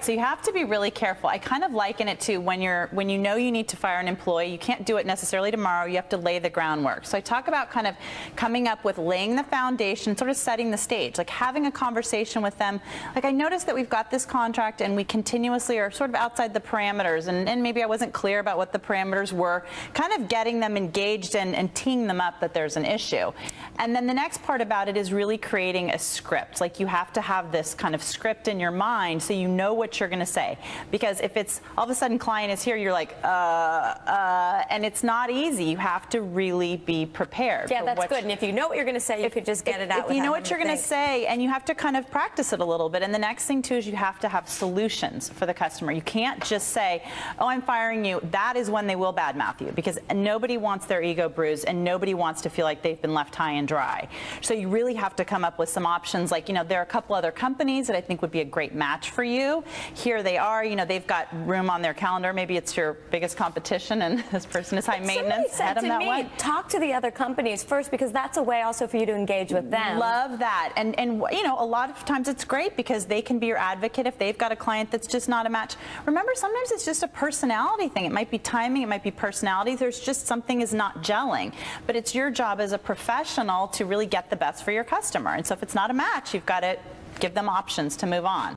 So you have to be really careful. I kind of liken it to when you know you need to fire an employee, you can't do it necessarily tomorrow, you have to lay the groundwork. So I talk about kind of coming up with laying the foundation, sort of setting the stage, like having a conversation with them. Like, I noticed that we've got this contract and we continuously are sort of outside the parameters, and maybe I wasn't clear about what the parameters were, kind of getting them engaged and teeing them up that there's an issue. And then the next part about it is really creating a script. Like, you have to have this kind of script in your mind so you know what you're going to say. Because if it's all of a sudden client is here, you're like, and it's not easy. You have to really be prepared. Yeah, that's good. And if you know what you're going to say, you could just get it out. If you know what you're going to say, and you have to kind of practice it a little bit. And the next thing, too, is you have to have solutions for the customer. You can't just say, oh, I'm firing you. That is when they will badmouth you, because nobody wants their ego bruised and nobody wants to feel like they've been left high and dry. So you really have to come up with some options. Like, there are a couple other companies that I think would be a great match for you. Here they are. They've got room on their calendar. Maybe it's your biggest competition and this person is high maintenance. Head them that way. Talk to the other companies first, because that's a way also for you to engage with them. Love that. And a lot of times it's great because they can be your advocate if they've got a client that's just not a match. Remember, sometimes it's just a personality thing. It might be timing, it might be personality. There's just something is not gelling. But it's your job as a professional to really get the best for your customer. And so if it's not a match, you've got to give them options to move on.